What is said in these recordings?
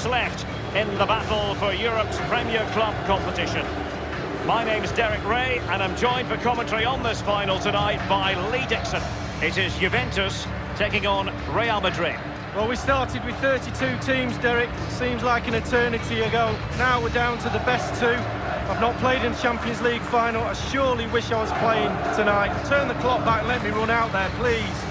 left in the battle for Europe's Premier Club competition. My name's Derek Ray, and I'm joined for commentary on this final tonight by Lee Dixon. It is Juventus taking on Real Madrid. Well, we started with 32 teams, Derek. Seems like an eternity ago. Now we're down to the best two. I've not played in the Champions League final. I surely wish I was playing tonight. Turn the clock back, let me run out there, please.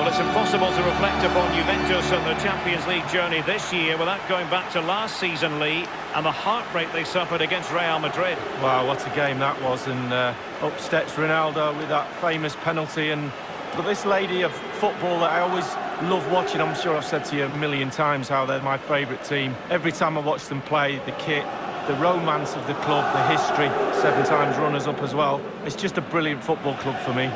It's impossible to reflect upon Juventus and the Champions League journey this year without going back to last season, Lee, and the heartbreak they suffered against Real Madrid. Wow, what a game that was, and up steps Ronaldo with that famous penalty. But this lady of football that I always love watching, I'm sure I've said to you a million times how they're my favourite team. Every time I watch them play, the kit, the romance of the club, the history, 7 times runners-up as well. It's just a brilliant football club for me.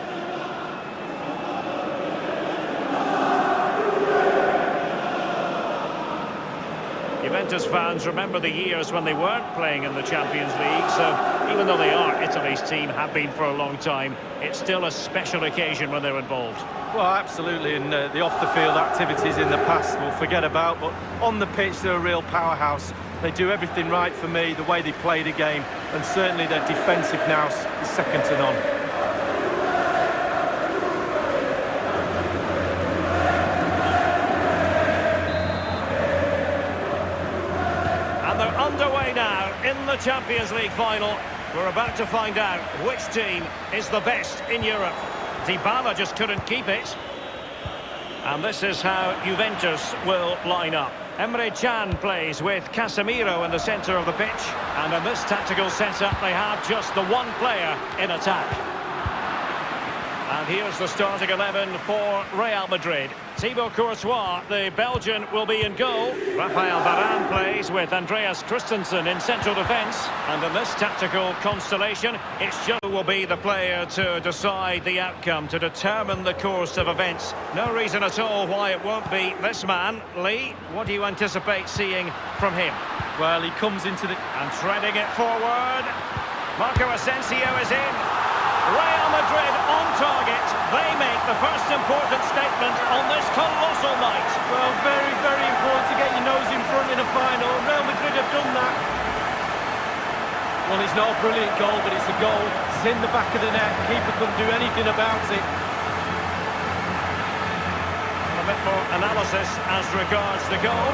Juventus fans remember the years when they weren't playing in the Champions League, so even though they are Italy's team, have been for a long time, it's still a special occasion when they're involved. Well, absolutely, and the off-the-field activities in the past we'll forget about, but on the pitch they're a real powerhouse. They do everything right for me, the way they play the game, and certainly their defensive now is second to none. Underway now in the Champions League final. We're about to find out which team is the best in Europe. L.V.L just couldn't keep it. And this is how Juventus will line up. Emre Can plays with Casemiro in the centre of the pitch. And in this tactical setup, they have just the one player in attack. And here's the starting 11 for Real Madrid. Thibaut Courtois, the Belgian, will be in goal. Raphael Varane plays with Andreas Christensen in central defence. And in this tactical constellation, it's Joe will be the player to decide the outcome, to determine the course of events. No reason at all why it won't be this man. Lee, what do you anticipate seeing from him? Well, he comes into the... And threading it forward. Marco Asensio is in. Real Madrid on target. They make the first important statement on this colossal night. Well, very, very important to get your nose in front in a final. Real Madrid have done that. Well, it's not a brilliant goal, but it's a goal. It's in the back of the net. Keeper couldn't do anything about it. A bit more analysis as regards the goal.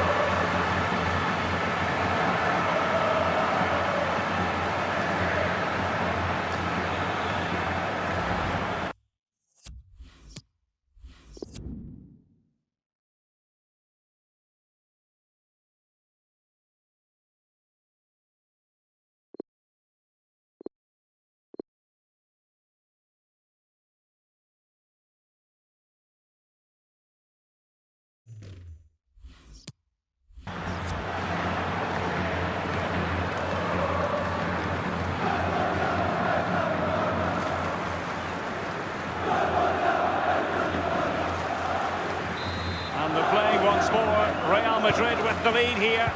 Once more, Real Madrid with the lead here.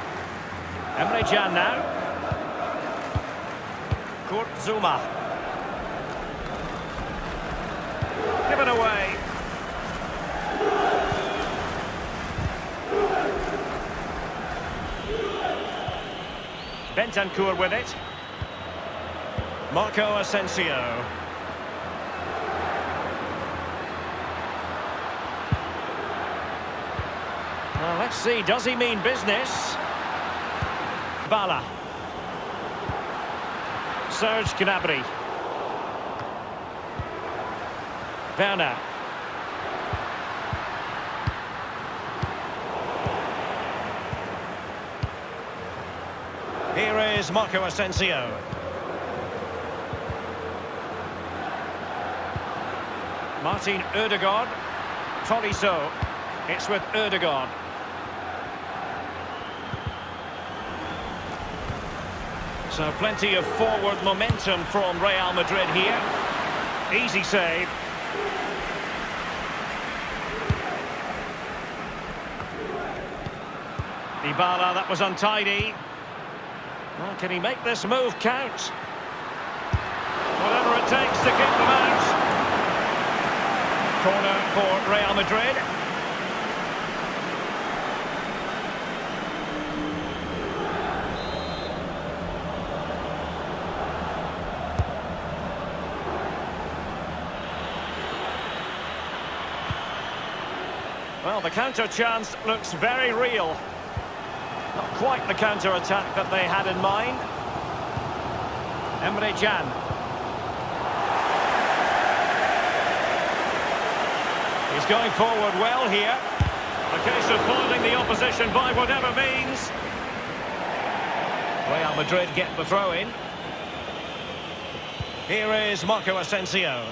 Emre Can now. Kurt Zouma. Given away. Bentancur with it. Marco Asensio. Well, let's see, does he mean business? Bala. Serge Gnabry. Werner. Here is Marco Asensio. Martin Ødegaard. Tolisso. It's with Ødegaard. So plenty of forward momentum from Real Madrid here. Easy save. L.V.L, that was untidy. Well, can he make this move count? Whatever it takes to keep them out. Corner for Real Madrid. Well, the counter chance looks very real. Not quite the counter-attack that they had in mind. Emre Can. He's going forward well here. A case of foiling the opposition by whatever means. Real Madrid get the throw-in. Here is Marco Asensio.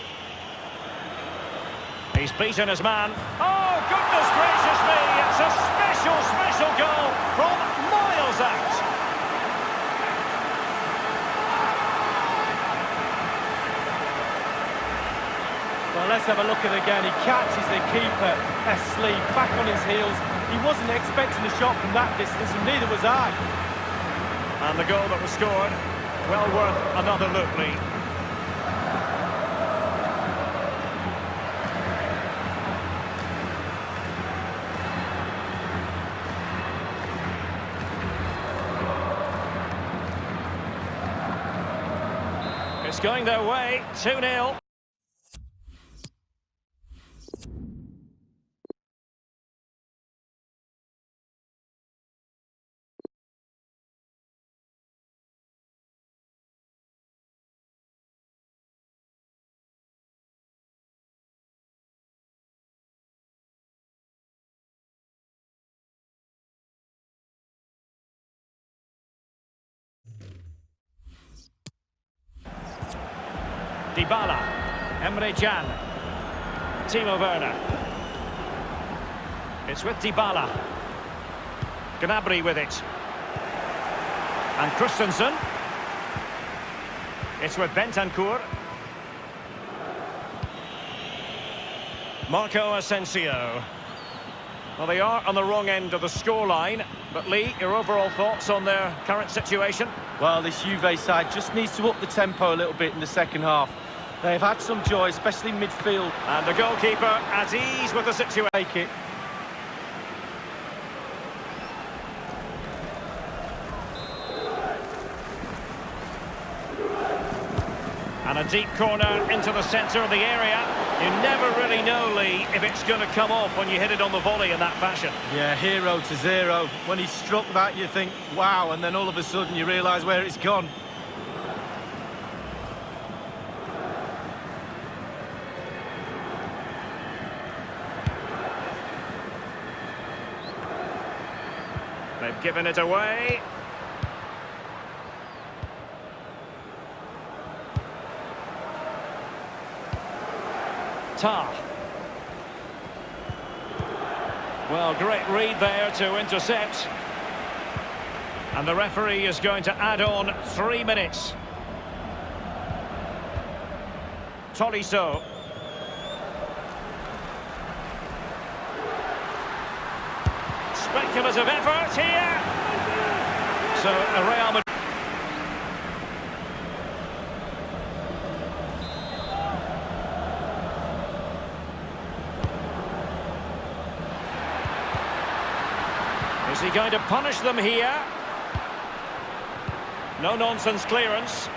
He's beaten his man. Oh, goodness gracious me! It's a special goal from miles out. Well, let's have a look at it again. He catches the keeper asleep, back on his heels. He wasn't expecting a shot from that distance, and neither was I. And the goal that was scored, well worth another look, Lee. It's going their way, 2-0. L.V.L, Emre Can, Timo Werner. It's with L.V.L. Gnabry with it. And Christensen. It's with Bentancur. Marco Asensio. Well, they are on the wrong end of the scoreline. But Lee, your overall thoughts on their current situation? Well, this Juve side just needs to up the tempo a little bit in the second half. They've had some joy, especially midfield. And the goalkeeper at ease with the situation. Take it. And a deep corner into the centre of the area. You never really know, Lee, if it's going to come off when you hit it on the volley in that fashion. Yeah, 0-0. When he struck that, you think, wow, and then all of a sudden you realise where it's gone. They've given it away. Tar. Well, great read there to intercept. And the referee is going to add on 3 minutes. Tolisso. Speculative effort here. So, Real Madrid. Is he going to punish them here? No-nonsense clearance.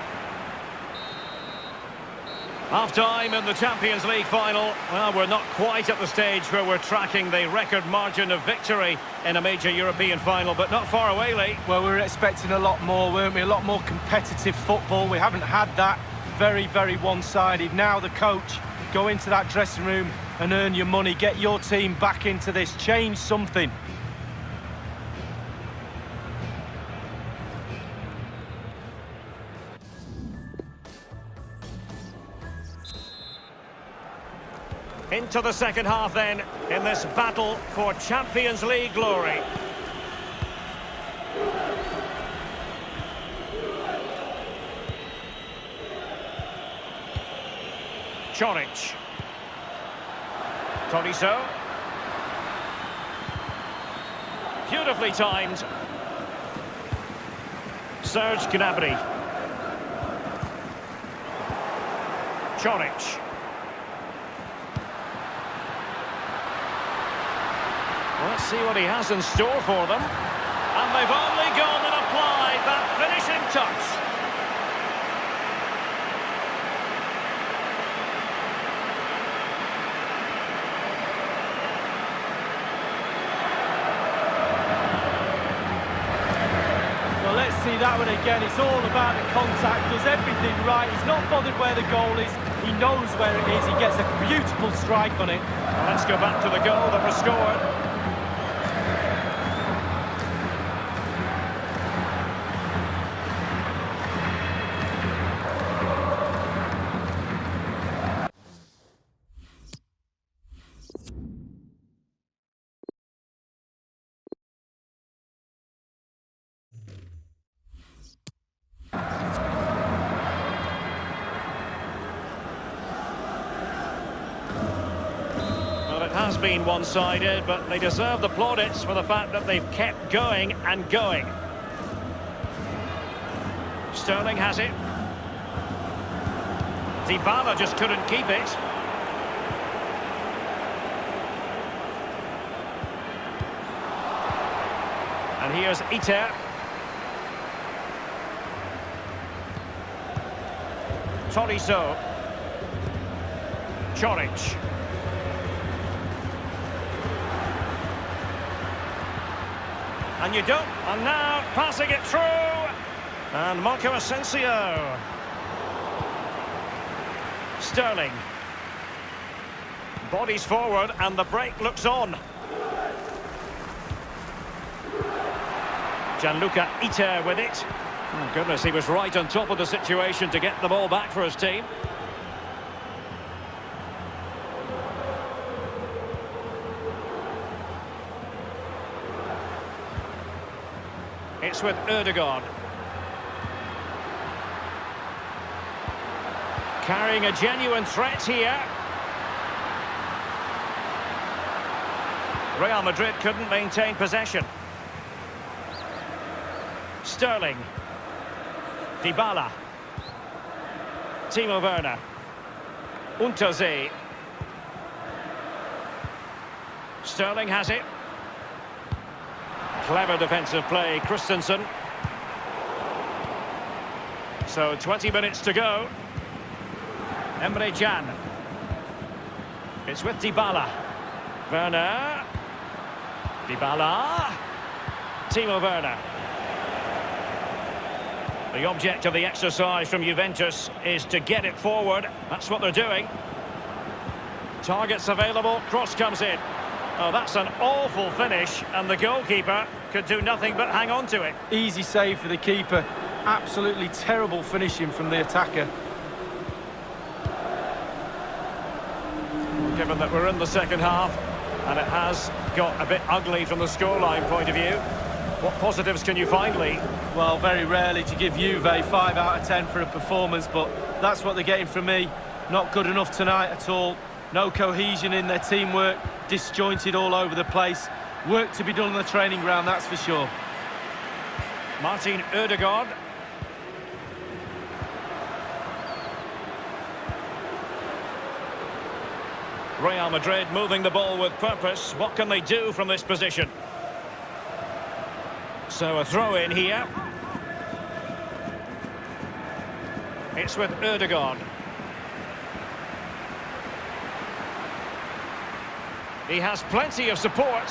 Half-time in the Champions League final. Well, we're not quite at the stage where we're tracking the record margin of victory in a major European final, but not far away, Lee. Well, we were expecting a lot more, weren't we? A lot more competitive football. We haven't had that. Very, very one-sided. Now the coach, go into that dressing room and earn your money. Get your team back into this. Change something. Into the second half then, in this battle for Champions League glory. Choric. Tolisso. Beautifully timed. Serge Gnabry. Choric. Let's see what he has in store for them. And they've only gone and applied that finishing touch. Well, let's see that one again. It's all about the contact, does everything right. He's not bothered where the goal is. He knows where it is. He gets a beautiful strike on it. Well, let's go back to the goal that was scored. It has been one-sided, but they deserve the plaudits for the fact that they've kept going and going. Sterling has it. L.V.L just couldn't keep it. And here's Iter. Tolisso. Choric. And you don't. And now passing it through. And Marco Asensio. Sterling. Bodies forward and the break looks on. Gianluca Iter with it. Oh, goodness, he was right on top of the situation to get the ball back for his team. It's with Ødegaard. Carrying a genuine threat here. Real Madrid couldn't maintain possession. Sterling. Dybala. Timo Werner. Unterzee. Sterling has it. Clever defensive play, Christensen. So 20 minutes to go. Emre Can. It's with Dybala. Werner. Dybala. Timo Werner. The object of the exercise from Juventus is to get it forward. That's what they're doing. Targets available, cross comes in. Oh, that's an awful finish, and the goalkeeper could do nothing but hang on to it. Easy save for the keeper. Absolutely terrible finishing from the attacker. Given that we're in the second half, and it has got a bit ugly from the scoreline point of view, what positives can you find, Lee? Well, very rarely to give Juve 5 out of 10 for a performance, but that's what they're getting from me. Not good enough tonight at all. No cohesion in their teamwork, disjointed all over the place. Work to be done on the training ground, that's for sure. Martin Ødegaard. Real Madrid moving the ball with purpose. What can they do from this position? So a throw in here. It's with Ødegaard. He has plenty of support.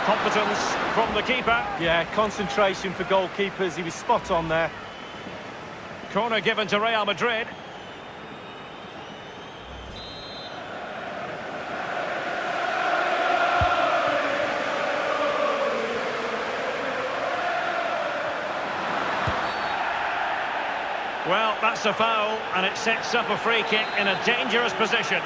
Competence from the keeper. Yeah, concentration for goalkeepers. He was spot on there. Corner given to Real Madrid. Well, that's a foul, and it sets up a free kick in a dangerous position.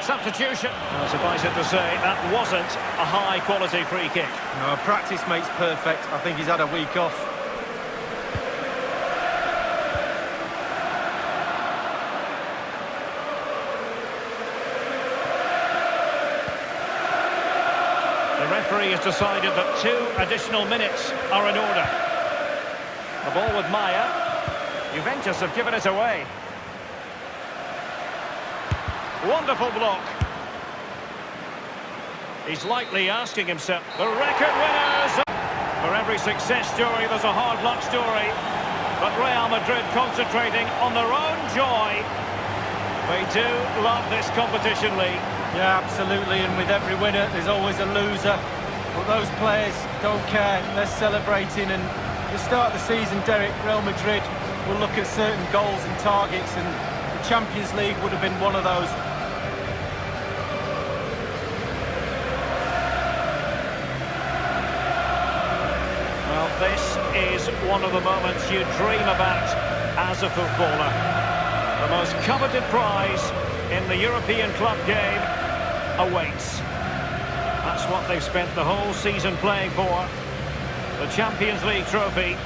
Substitution. Well, suffice it to say, that wasn't a high-quality free kick. No, practice makes perfect. I think he's had a week off. The referee has decided that 2 additional minutes are in order. The ball with Maya. Juventus have given it away. Wonderful block. He's likely asking himself, the record winners! For every success story, there's a hard luck story. But Real Madrid concentrating on their own joy. They do love this competition league. Yeah, absolutely, and with every winner, there's always a loser. But those players don't care, they're celebrating, and at the start of the season, Derek, Real Madrid will look at certain goals and targets, and the Champions League would have been one of those. Well, this is one of the moments you dream about as a footballer. The most coveted prize in the European club game awaits. That's what they've spent the whole season playing for. The Champions League trophy.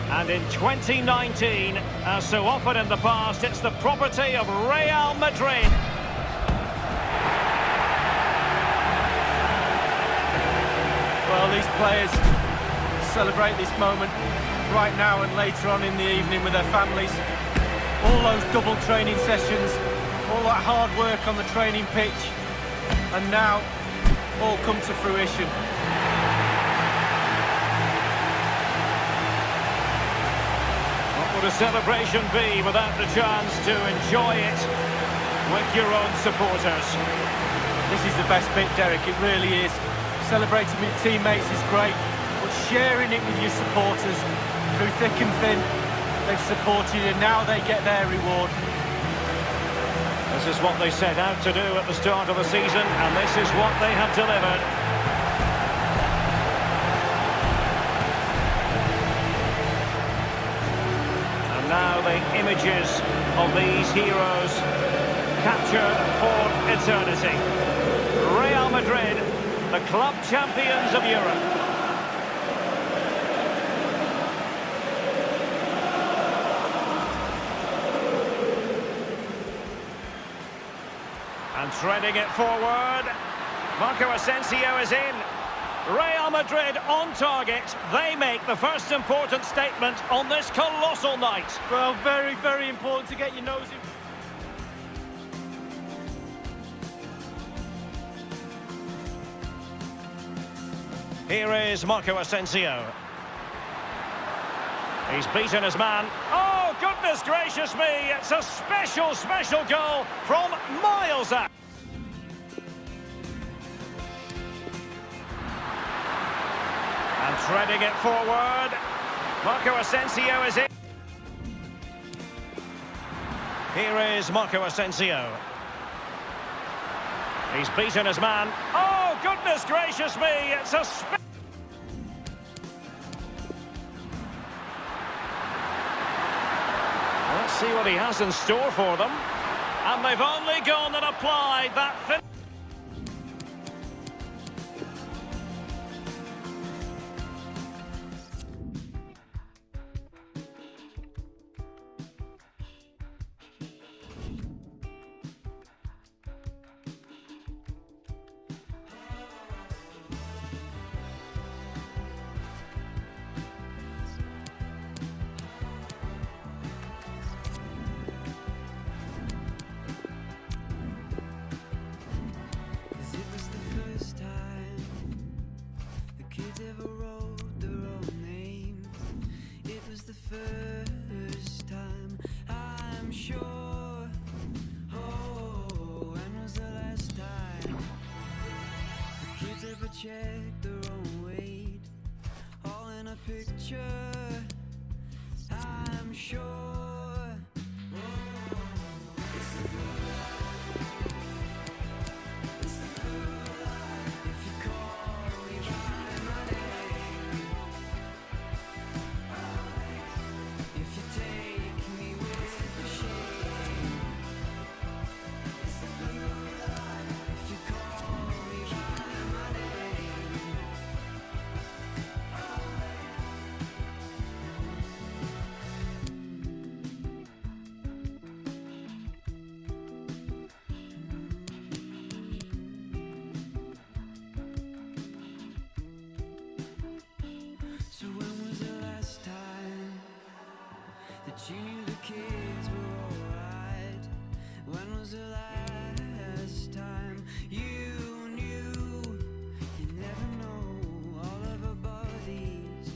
And in 2019, as so often in the past, it's the property of Real Madrid. Well, these players celebrate this moment right now and later on in the evening with their families. All those double training sessions, all that hard work on the training pitch, and now all come to fruition. What would a celebration be without the chance to enjoy it with your own supporters? This is the best bit, Derek, it really is. Celebrating with teammates is great, but sharing it with your supporters through thick and thin, they've supported you and now they get their reward. This is what they set out to do at the start of the season, and this is what they have delivered. And now the images of these heroes captured for eternity. Real Madrid, the club champions of Europe. And threading it forward, Marco Asensio is in. Real Madrid on target. They make the first important statement on this colossal night. Well, very, very important to get your nose in. Here is Marco Asensio. He's beaten his man. Oh, goodness gracious me! It's a special, special goal from miles out. And threading it forward. Marco Asensio is in. Here is Marco Asensio. He's beaten his man. Oh, goodness gracious me! It's a Let's see what he has in store for them. And they've only gone and applied that first time, I'm sure. Oh, when was the last time the kids ever checked their own weight? All in a picture, I'm sure. It's the blue light. It's the blue light. If you call me by my name, if you take me with the shade. She knew the kids were alright. When was the last time you knew? You never know all of our bodies.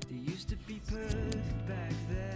They used to be perfect back then.